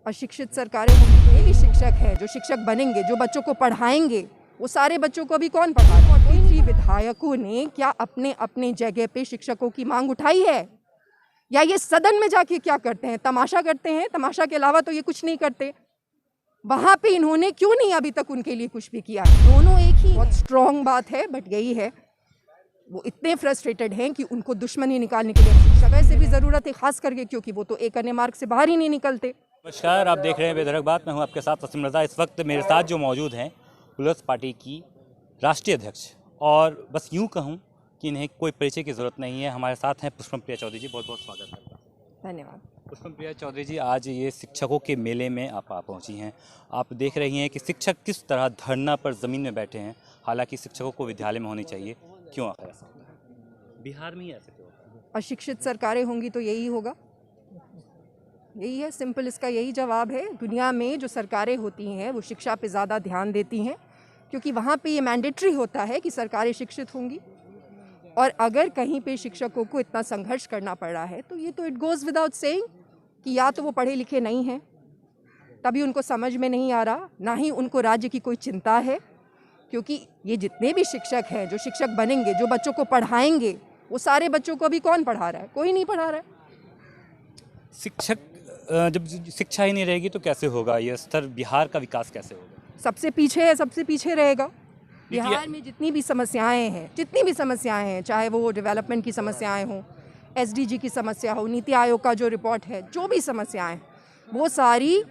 अशिक्षित सरकारें होंगी तो यही शिक्षक हैं जो शिक्षक बनेंगे, जो बच्चों को पढ़ाएंगे, वो सारे बच्चों को अभी कौन पढ़ा रहा है? 43 विधायकों ने क्या अपने अपने जगह पे शिक्षकों की मांग उठाई है? या ये सदन में जाके क्या करते हैं? तमाशा करते हैं? तमाशा के अलावा तो ये कुछ नहीं करते। वहां पे इन्होंने क्यों नहीं अभी तक उनके लिए कुछ भी किया? दोनों एक ही बहुत स्ट्रॉन्ग बात है, बट यही है वो इतने फ्रस्ट्रेटेड हैं कि उनको दुश्मनी निकालने के लिए शिक्षक से भी ज़रूरत है, खास करके क्योंकि वो तो एक अन्य मार्ग से बाहर ही नहीं निकलते। नमस्कार, आप देख रहे हैं बेधड़क बात। मैं हूं आपके साथ वसीम रज़ा। इस वक्त मेरे साथ जो मौजूद हैं प्लस पार्टी की राष्ट्रीय अध्यक्ष, और बस यूं कहूं कि इन्हें कोई परिचय की ज़रूरत नहीं है। हमारे साथ हैं पुष्पम प्रिया चौधरी जी। बहुत बहुत स्वागत करता हूं। धन्यवाद। पुष्पम प्रिया चौधरी जी, आज ये शिक्षकों के मेले में आप पहुंची हैं। आप देख रही हैं कि शिक्षक किस तरह धरना पर ज़मीन में बैठे हैं। हालांकि शिक्षकों को विद्यालय में होनी चाहिए, क्यों आखिर ऐसा होता है? बिहार में ही ऐसे क्यों होता है? अशिक्षित सरकारें होंगी तो यही होगा, यही है सिंपल। इसका यही जवाब है। दुनिया में जो सरकारें होती हैं वो शिक्षा पे ज़्यादा ध्यान देती हैं, क्योंकि वहाँ पे ये मैंडेटरी होता है कि सरकारें शिक्षित होंगी। और अगर कहीं पे शिक्षकों को इतना संघर्ष करना पड़ रहा है तो ये तो इट गोज़ विदाउट सेइंग कि या तो वो पढ़े लिखे नहीं हैं, तभी उनको समझ में नहीं आ रहा, ना ही उनको राज्य की कोई चिंता है। क्योंकि ये जितने भी शिक्षक हैं जो शिक्षक बनेंगे, जो बच्चों को पढ़ाएंगे, वो सारे बच्चों को अभी कौन पढ़ा रहा है? कोई नहीं पढ़ा रहा है। शिक्षक जब शिक्षा ही नहीं रहेगी तो कैसे होगा? ये स्तर बिहार का विकास कैसे होगा? सबसे पीछे है, सबसे पीछे रहेगा। बिहार में जितनी भी समस्याएं हैं, चाहे वो डेवलपमेंट की समस्याएं हों, एसडीजी की समस्या हो, नीति आयोग का जो रिपोर्ट है, जो भी समस्याएं, वो सारी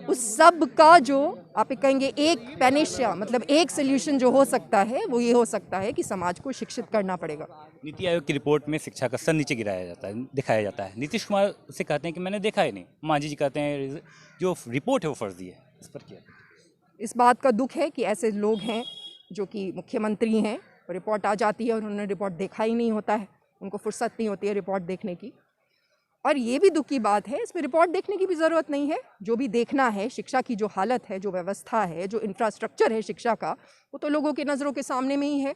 उस सब का जो आप कहेंगे एक पैनेशिया, मतलब एक सोल्यूशन जो हो सकता है वो ये हो सकता है कि समाज को शिक्षित करना पड़ेगा। नीति आयोग की रिपोर्ट में शिक्षा का स्तर नीचे गिराया जाता है, दिखाया जाता है। नीतीश कुमार से कहते हैं कि मैंने देखा ही नहीं। मांझी जी कहते हैं जो रिपोर्ट है वो फर्जी है। इस पर क्या? इस बात का दुख है कि ऐसे लोग हैं जो कि मुख्यमंत्री हैं, रिपोर्ट आ जाती है और उन्होंने रिपोर्ट देखा ही नहीं होता है, उनको फुर्सत नहीं होती है रिपोर्ट देखने की। और ये भी दुख की बात है, इसमें रिपोर्ट देखने की भी ज़रूरत नहीं है। जो भी देखना है, शिक्षा की जो हालत है, जो व्यवस्था है, जो इंफ्रास्ट्रक्चर है शिक्षा का, वो तो लोगों की नज़रों के सामने में ही है।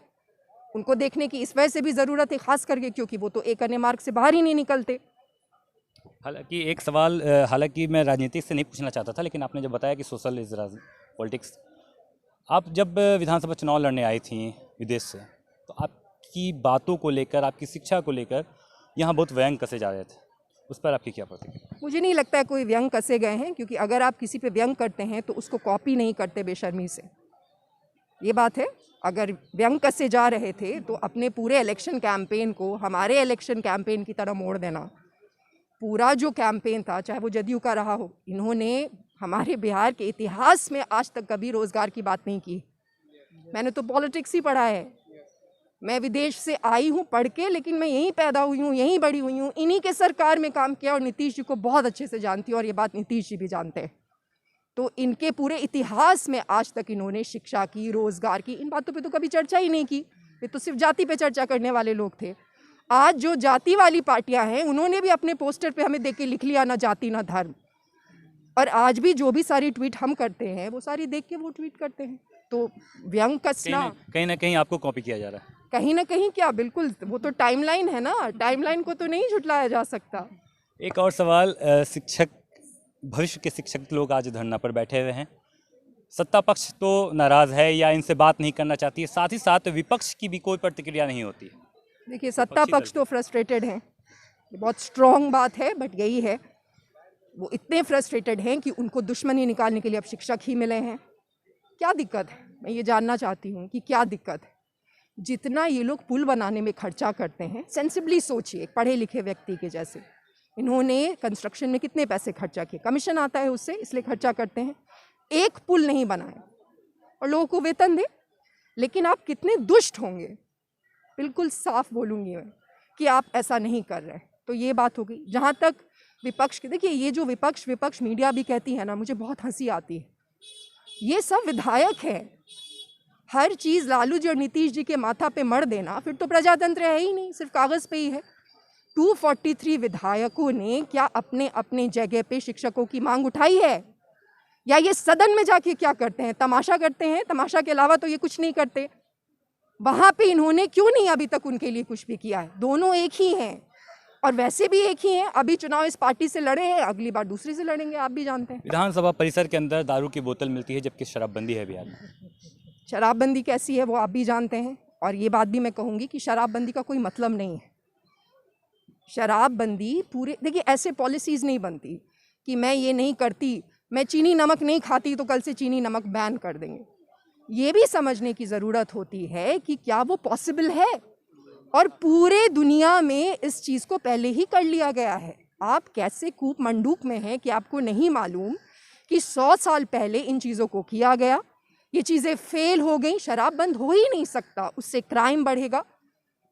उनको देखने की इस वजह से भी ज़रूरत है, खास करके क्योंकि वो तो एक अन्य मार्ग से बाहर ही नहीं निकलते। हालांकि एक सवाल, हालांकि मैं राजनीति से नहीं पूछना चाहता था, लेकिन आपने जब बताया कि सोशल इज पॉलिटिक्स, आप जब विधानसभा चुनाव लड़ने आई थी विदेश से, तो आपकी बातों को लेकर, आपकी शिक्षा को लेकर यहाँ बहुत व्यंग कसे जा रहे थे। उस पर आपकी क्या प्रतिक्रिया? मुझे नहीं लगता है कोई व्यंग कसे गए हैं, क्योंकि अगर आप किसी पे व्यंग करते हैं तो उसको कॉपी नहीं करते बेशर्मी से। ये बात है। अगर व्यंग कसे जा रहे थे तो अपने पूरे इलेक्शन कैंपेन को हमारे इलेक्शन कैंपेन की तरह मोड़ देना। पूरा जो कैंपेन था, चाहे वो जदयू का रहा हो, इन्होंने हमारे बिहार के इतिहास में आज तक कभी रोज़गार की बात नहीं की। मैंने तो पॉलिटिक्स ही पढ़ा है। मैं विदेश से आई हूँ पढ़ के, लेकिन मैं यहीं पैदा हुई हूँ, यहीं बड़ी हुई हूँ, इन्हीं के सरकार में काम किया और नीतीश जी को बहुत अच्छे से जानती हूँ, और ये बात नीतीश जी भी जानते हैं। तो इनके पूरे इतिहास में आज तक इन्होंने शिक्षा की, रोज़गार की, इन बातों पे तो कभी चर्चा ही नहीं की। ये तो सिर्फ जाति पे चर्चा करने वाले लोग थे। आज जो जाति वाली पार्टियां हैं, उन्होंने भी अपने पोस्टर पे हमें देख के लिख लिया, ना जाति ना धर्म। और आज भी जो भी सारी ट्वीट हम करते हैं वो सारी देख के वो ट्वीट करते हैं। तो व्यंग कसना कहीं ना कहीं आपको कॉपी किया जा रहा है। कहीं ना कहीं क्या, बिल्कुल, वो तो टाइमलाइन है ना, टाइमलाइन को तो नहीं झुटलाया जा सकता। एक और सवाल, शिक्षक, भविष्य के शिक्षक लोग आज धरना पर बैठे हुए हैं। सत्ता पक्ष तो नाराज़ है या इनसे बात नहीं करना चाहती है, साथ ही साथ विपक्ष की भी कोई प्रतिक्रिया नहीं होती है। देखिए, सत्ता पक्ष तो फ्रस्ट्रेटेड हैं, ये बहुत स्ट्रॉन्ग बात है, बट यही है वो इतने फ्रस्ट्रेटेड हैं कि उनको दुश्मनी निकालने के लिए अब शिक्षक ही मिले हैं। क्या दिक्कत है? मैं ये जानना चाहती हूँ कि क्या दिक्कत है। जितना ये लोग पुल बनाने में खर्चा करते हैं, सेंसिबली सोचिए, एक पढ़े लिखे व्यक्ति के जैसे, इन्होंने कंस्ट्रक्शन में कितने पैसे खर्चा किए, कमीशन आता है उससे, इसलिए खर्चा करते हैं। एक पुल नहीं बनाए और लोगों को वेतन दे। लेकिन आप कितने दुष्ट होंगे, बिल्कुल साफ बोलूँगी मैं, कि आप ऐसा नहीं कर रहे। तो ये बात हो गई। जहाँ तक विपक्ष की, देखिए, ये जो विपक्ष मीडिया भी कहती है ना, मुझे बहुत हंसी आती है। ये सब विधायक है, हर चीज़ लालू जी और नीतीश जी के माथा पे मर देना, फिर तो प्रजातंत्र है ही नहीं, सिर्फ कागज़ पे ही है। 243 विधायकों ने क्या अपने अपने जगह पे शिक्षकों की मांग उठाई है? या ये सदन में जाके क्या करते हैं? तमाशा करते हैं? तमाशा के अलावा तो ये कुछ नहीं करते। वहाँ पे इन्होंने क्यों नहीं अभी तक उनके लिए कुछ भी किया है? दोनों एक ही हैं। और वैसे भी एक ही हैं, अभी चुनाव इस पार्टी से लड़े हैं, अगली बार दूसरी से लड़ेंगे, आप भी जानते हैं। विधानसभा परिसर के अंदर दारू की बोतल मिलती है जबकि शराबबंदी है बिहार में। शराबबंदी कैसी है वो आप भी जानते हैं, और ये बात भी मैं कहूँगी कि शराबबंदी का कोई मतलब नहीं है। शराबबंदी पूरे, देखिए ऐसे पॉलिसीज़ नहीं बनती कि मैं ये नहीं करती, मैं चीनी नमक नहीं खाती तो कल से चीनी नमक बैन कर देंगे। ये भी समझने की ज़रूरत होती है कि क्या वो पॉसिबल है, और पूरे दुनिया में इस चीज़ को पहले ही कर लिया गया है। आप कैसे कूप मंडूक में हैं कि आपको नहीं मालूम कि 100 साल पहले इन चीज़ों को किया गया, ये चीज़ें फेल हो गई, शराब बंद हो ही नहीं सकता, उससे क्राइम बढ़ेगा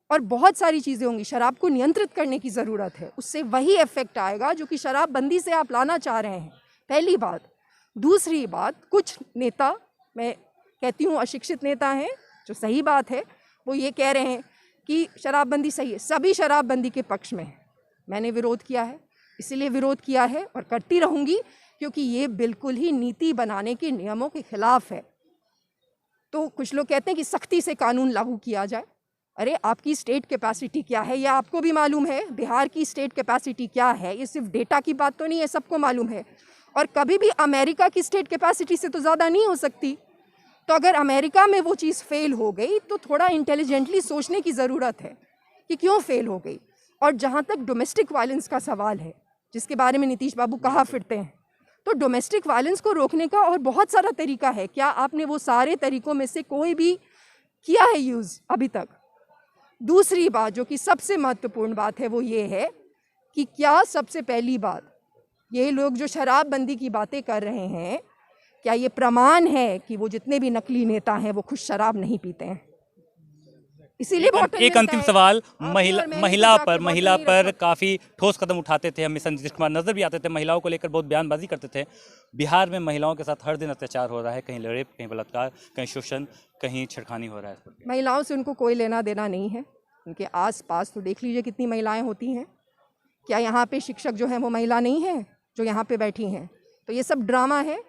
और बहुत सारी चीज़ें होंगी। शराब को नियंत्रित करने की ज़रूरत है, उससे वही इफ़ेक्ट आएगा जो कि शराबबंदी से आप लाना चाह रहे हैं, पहली बात। दूसरी बात, कुछ नेता, मैं कहती हूँ अशिक्षित नेता हैं, जो सही बात है, वो ये कह रहे हैं कि शराबबंदी सही है। सभी शराबबंदी के पक्ष में है, मैंने विरोध किया है, इसीलिए विरोध किया है और करती रहूँगी, क्योंकि ये बिल्कुल ही नीति बनाने के नियमों के खिलाफ है। तो कुछ लोग कहते हैं कि सख्ती से कानून लागू किया जाए। अरे आपकी स्टेट कैपेसिटी क्या है, यह आपको भी मालूम है। बिहार की स्टेट कैपेसिटी क्या है, ये सिर्फ डेटा की बात तो नहीं है, सबको मालूम है। और कभी भी अमेरिका की स्टेट कैपेसिटी से तो ज़्यादा नहीं हो सकती। तो अगर अमेरिका में वो चीज़ फेल हो गई तो थोड़ा इंटेलिजेंटली सोचने की ज़रूरत है कि क्यों फेल हो गई। और जहाँ तक डोमेस्टिक वायलेंस का सवाल है, जिसके बारे में नीतीश बाबू कहा फिरते हैं, तो डोमेस्टिक वायलेंस को रोकने का और बहुत सारा तरीका है। क्या आपने वो सारे तरीकों में से कोई भी किया है यूज़ अभी तक? दूसरी बात जो कि सबसे महत्वपूर्ण बात है वो ये है कि क्या सबसे पहली बात, ये लोग जो शराबबंदी की बातें कर रहे हैं, क्या ये प्रमाण है कि वो जितने भी नकली नेता हैं वो खुद शराब नहीं पीते हैं? इसीलिए एक अंतिम सवाल, महिला पर काफ़ी ठोस कदम उठाते थे हमेशा नीतीश कुमार, नजर भी आते थे, महिलाओं को लेकर बहुत बयानबाजी करते थे। बिहार में महिलाओं के साथ हर दिन अत्याचार हो रहा है, कहीं रेप, कहीं बलात्कार, कहीं शोषण, कहीं छेड़खानी हो रहा है। महिलाओं से उनको कोई लेना देना नहीं है। उनके आसपास तो देख लीजिए कितनी महिलाएं होती हैं। क्या यहाँ पे शिक्षक जो है वो महिला नहीं है जो यहाँ पे बैठी हैं? तो ये सब ड्रामा है,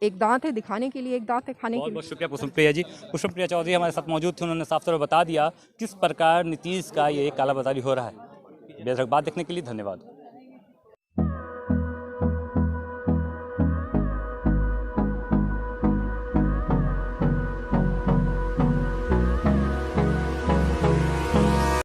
एक दांत है दिखाने के लिए, एक दांत है खाने के लिए। बहुत शुक्रिया पुष्पप्रिया जी। पुष्पप्रिया चौधरी हमारे साथ मौजूद थी, उन्होंने साफ तौर पर बता दिया किस प्रकार नीतीश का ये कालाबाजारी हो रहा है। बेहतर बात देखने के लिए धन्यवाद।